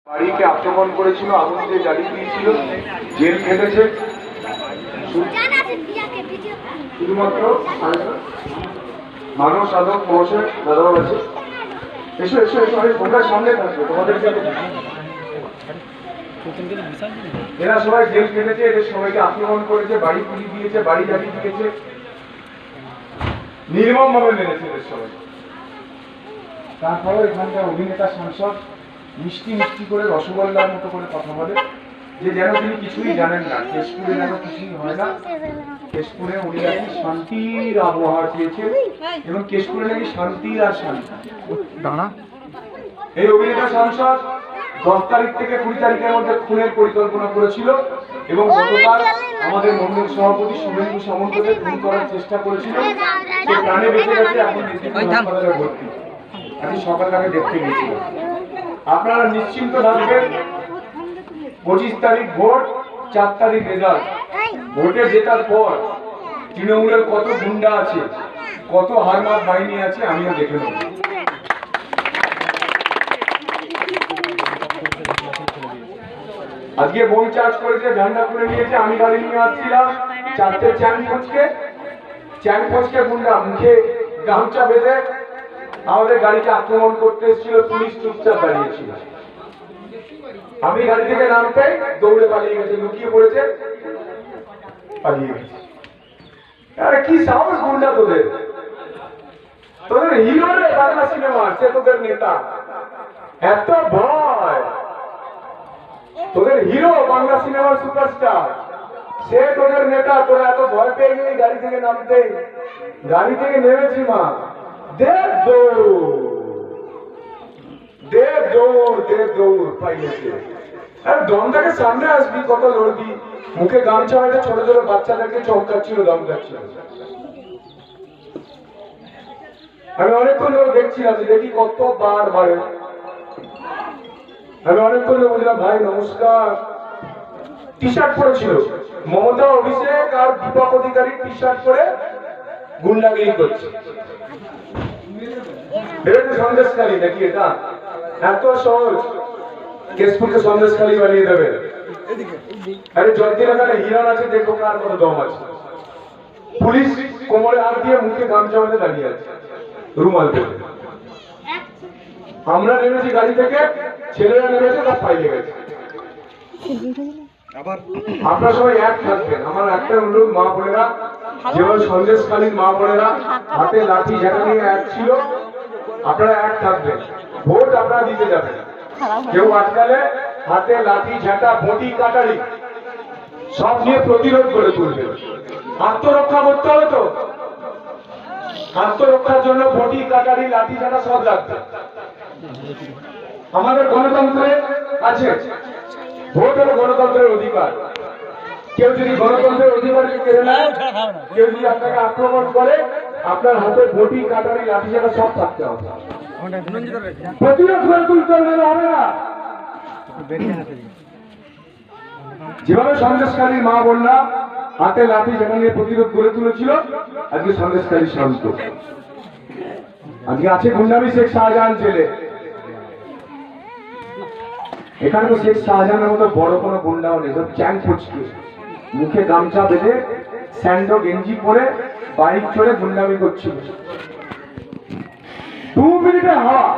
বাড়িকে আক্রমণ করেছিল, আগুন দিয়ে জ্বালিয়ে দিয়েছিল, জেল খেটেছে। শুধুমাত্র মানুষ সাধক মহাশয় দাদাও আছে। এসো এসো এসো, তোমরা সামনে থাকবে, তোমাদেরকে এরা সবাই জেল খেটেছে, এদের সবাইকে আক্রমণ করেছে, বাড়ি পুড়িয়ে দিয়েছে, বাড়ি জ্বালিয়ে দিয়েছে, নির্মম ভাবে মেরেছে এদের সবাই। তারপরে এখানকার অভিনেতা সাংসদ মিষ্টি মিষ্টি করে রসগোল্লার মতো করে কথা বলে, যে যেন তিনি কিছুই জানেন না, কেশপুরে যেন কিছুই হয় না। কেশপুরে উনি নাকি শান্তির আবহাওয়া চেয়েছেন এবং কেশপুরে নাকি শান্তির আর শান্তি। এই অভিনেতা সাংসদ 10 তারিখ থেকে 20 তারিখের মধ্যে খুনের পরিকল্পনা করেছিল এবং গতকাল আমাদের মন্ডল সভাপতি শুভেন্দু সামন্তকে খুন করার চেষ্টা করেছিল। সে প্রাণে বেঁচে গেছে, এখন হাসপাতালে ভর্তি। আজকে সকাল আগে দেখতে গিয়েছিল। আপনারা নিশ্চিন্ত থাকবেন, 25 তারিখ ভোট, 4 তারিখ রেজাল্ট। ভোটে জেতার পর তৃণমূলের কত গুন্ডা আছে, কত হারমাত বাহিনী আছে, আমিও দেখে নেব। আজকে বোম চার্জ করেছে, ঝান্ডা করে নিয়েছে, আমি গাড়ি নিয়ে আসছিলাম, 4টে চ্যাং ফচকে গুন্ডা মুখে গামছা বেঁধে আমাদের গাড়িকে আক্রমণ করতে এসেছিল। পুলিশ চুপচাপ দাঁড়িয়েছিল। আমি গাড়ি থেকে নামতে দৌড়ে পালিয়ে গেছে, লুকিয়ে পড়েছে, পালিয়ে গেছে। আরে কি সাহস গুন্ডা তোদের! তোদের হিরো রে বাংলা সিনেমা, সে তোদের নেতা। এত ভয়! তোদের হিরো বাংলা সিনেমার সুপারস্টার, সে তোদের নেতা। তোরা এত ভয় পেয়ে গেলি গাড়ি থেকে নামতে। গাড়ি থেকে নেমেছি মা, দে দৌড় পাইলেছে। আর দমটাকে সামনে আসবি, কত লড়বি। মুখে গামছা হয়তো ছোট ছোট বাচ্চাদেরকে চমকাচ্ছিল, দম যাচ্ছিল। আমি অনেকক্ষণ ধরে দেখছিলাম, দেখি কতবার বাড়ে। আমি অনেকক্ষণ ধরে বলছিলাম, ভাই নমস্কার। টি শার্ট পরেছিল, মমতা, অভিষেক আর দীপক অধিকারী টি শার্ট পরে গুন্ডাগিরি করছে। সন্দেশকারী নাকি এটা? এত সহজ কেশপুরকে সন্দেশকারী বানিয়ে দেবে? আরে জলদির এখানে হিরণ আছে, দেখো কার মতো দম আছে। পুলিশ কোমরে হাত দিয়ে মুখে গামছা বেঁধে দাঁড়িয়ে আছে, রুমাল পরে। আমরা নেমেছি গাড়ি থেকে, ছেলেরা নেমেছে, সব পাইয়ে গেছে। আপনারা সবাই এক থাকবেন। আমার একটা অনুরোধ, মা বোনেরা, যেভাবে সন্দেশকালীন মা বোনেরা হাতে লাঠি ঝাঁটা নিয়ে এক ছিল, আপনারা এক থাকবেন। ভোট আপনারা দিতে যাবেন, কেউ আটকালে হাতে লাঠি ঝাঁটা, বটি, কাটারি সব নিয়ে প্রতিরোধ করে তুলবেন। আত্মরক্ষা করতে হবে তো, আত্মরক্ষার জন্য বটি, কাটারি, লাঠি ঝাঁটা সব লাগবে। আমাদের গণতন্ত্রে আছে, ভোট হলো গণতন্ত্রের অধিকার। কেউ যদি গণতন্ত্রের অধিকারকে কেড়ে নেয়, কেউ যদি আপনাকে আক্রমণ করে, আপনার হাতে বটি, কাটারি, লাঠি ঝাঁটা সব থাকতে হবে। প্রতিরোধ করে তুলতে হবে না। যেভাবে সন্দেশকারী মা বোনরা হাতে লাঠি ঝাঁটা নিয়ে প্রতিরোধ করে তুলেছিল, আজকে সন্দেশকারী শান্ত। আজকে আছে গুন্ডামি শেখ শাহজাহান জেলে। এখানে তো শেখ শাহজাহানের মতো বড় কোনো গুন্ডাও নেই, সব চ্যাং ফুচকে মুখে গামছা বেঁধে স্যান্ডো গেঞ্জি পরে বাইক চড়ে গুন্ডামি করছিল। 2 মিনিটে হাওয়া।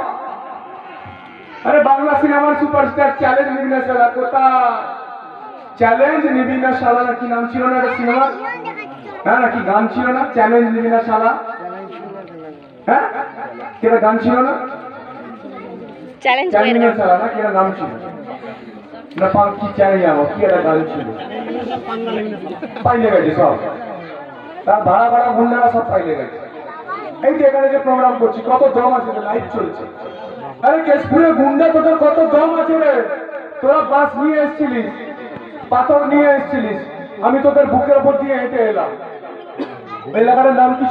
আরে বাংলা সিনেমার সুপারস্টার চ্যালেঞ্জ নিবি না শালা, কোথায় চ্যালেঞ্জ নিবি না শালা? নাকি নাম ছিল না একটা সিনেমা? হ্যাঁ, নাকি গান ছিল না, চ্যালেঞ্জ নিবি না শালা? হ্যাঁ, কেটা গান ছিল না, চ্যালেঞ্জ নিবি না শালা না, কেটা নাম ছিল না? কি চাই আমার, কি একটা গান ছিল, পাইলে গেছে সব। তার ভাড়া ভাড়া গুন্ডারা সব পাইলে গেছে। এই যে এখানে যে প্রোগ্রাম করছি, কত দম আছে, লাইভ চলছে। আরে কেশপুরে গুন্ডা তোদের কত দম আছে রে! তোরা বাস নিয়ে এসেছিলিস, পাথর নিয়ে এসেছিলিস, আমি তোদের বুকের উপর দিয়ে হেঁটে এলাম। এলাকার নাম কি?